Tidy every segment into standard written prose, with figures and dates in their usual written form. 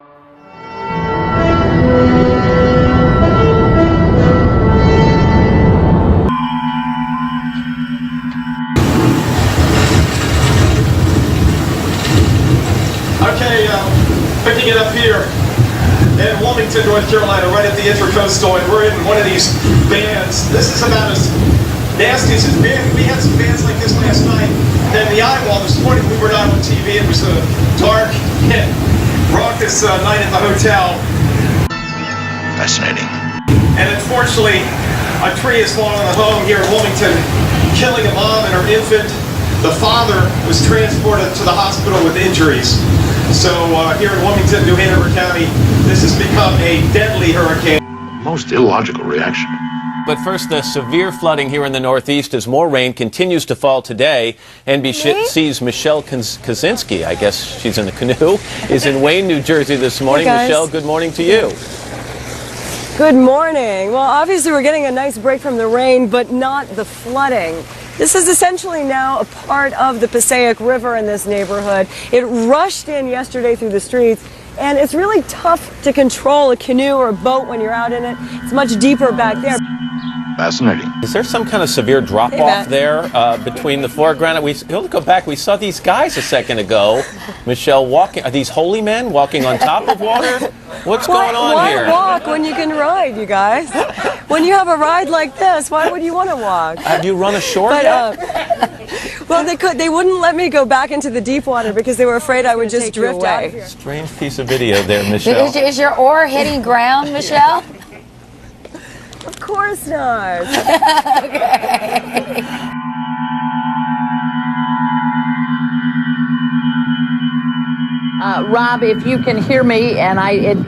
Okay, picking it up here in Wilmington, North Carolina, right at the Intercoastal, and we're in one of these vans. This is about as nasty as it's been. We had some vans like this last night. And the eyewall this morning, we were not on TV. It was a dark and raucous night at the hotel. Fascinating. And unfortunately, a tree has fallen on the home here in Wilmington, killing a mom and her infant. The father was transported to the hospital with injuries. So here in Wilmington, New Hanover County, this has become a deadly hurricane. Most illogical reaction. But first, the severe flooding here in the Northeast as more rain continues to fall today. NBC's Michelle Kaczynski, I guess she's in the canoe, is in Wayne, New Jersey this morning. Hey, Michelle, good morning to you. Good morning. Well, obviously we're getting a nice break from the rain, but not the flooding. This is essentially now a part of the Passaic River in this neighborhood. It rushed in yesterday through the streets, and it's really tough to control a canoe or a boat when you're out in it. It's much deeper back there. Fascinating. Is there some kind of severe drop-off there between the foreground? We'll go back. We saw these guys a second ago, Michelle, walking. Are these holy men walking on top of water? What's going on here? Why walk when you can ride, you guys? When you have a ride like this, why would you want to walk? Have you run ashore yet? Well, they wouldn't let me go back into the deep water because they were afraid I would just drift out of here. Strange piece of video there, Michelle. Is your oar hitting ground, Michelle? Of course not. Okay. Rob, if you can hear me, and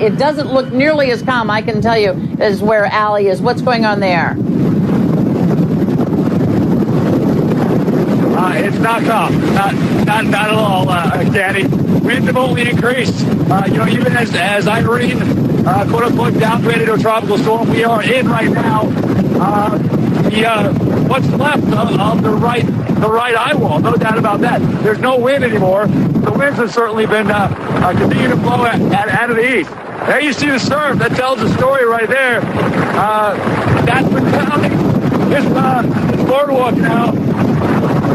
it doesn't look nearly as calm, I can tell you, as where Allie is. What's going on there? It's not calm. Not at all, Candy. Winds have only increased. Even as Irene, quote unquote, downgraded to a tropical storm, we are in right now. What's left of the right eye wall, no doubt about that. There's no wind anymore. The winds have certainly been continuing to blow out of the east. There you see the surf. That tells the story right there. That's been pounding this boardwalk now,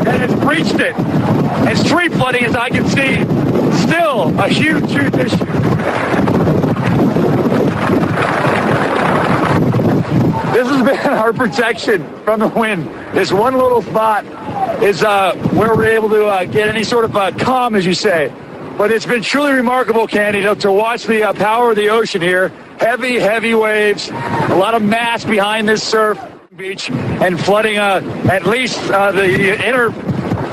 and it's breached it. And street flooding, as I can see, still a huge issue. This has been our protection from the wind. This one little spot is where we're able to get any sort of calm, as you say. But it's been truly remarkable, Candy, to watch the power of the ocean here. Heavy, heavy waves, a lot of mass behind this surf beach, and flooding at least the inner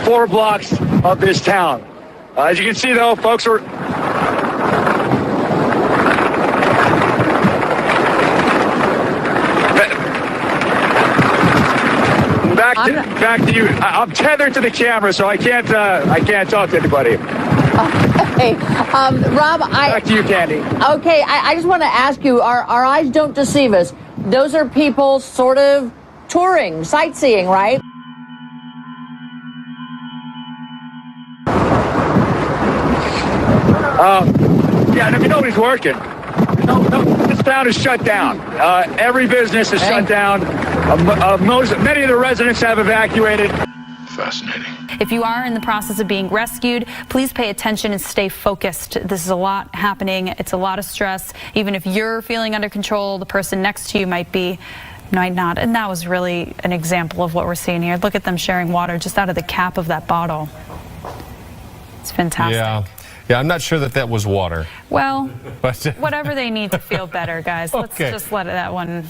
4 blocks of this town. As you can see, though, folks are... Back to you. I'm tethered to the camera, so I can't talk to anybody. Okay, Rob, back to you, Candy. Okay, I just want to ask you, our eyes don't deceive us. Those are people sort of touring, sightseeing, right? Yeah, nobody's working. No, this town is shut down. Every business is shut down. Many of the residents have evacuated. Fascinating. If you are in the process of being rescued, please pay attention and stay focused. This is a lot happening. It's a lot of stress. Even if you're feeling under control, the person next to you might not. And that was really an example of what we're seeing here. Look at them sharing water just out of the cap of that bottle. It's fantastic. Yeah, I'm not sure that was water. Well, whatever they need to feel better, guys. Let's just let that one.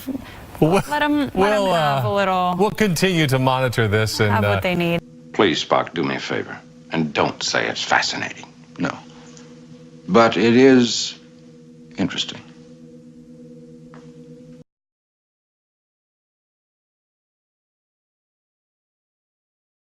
Let them have a little. We'll continue to monitor this and have what they need. Please, Spock, do me a favor, and don't say it's fascinating. No. But it is interesting.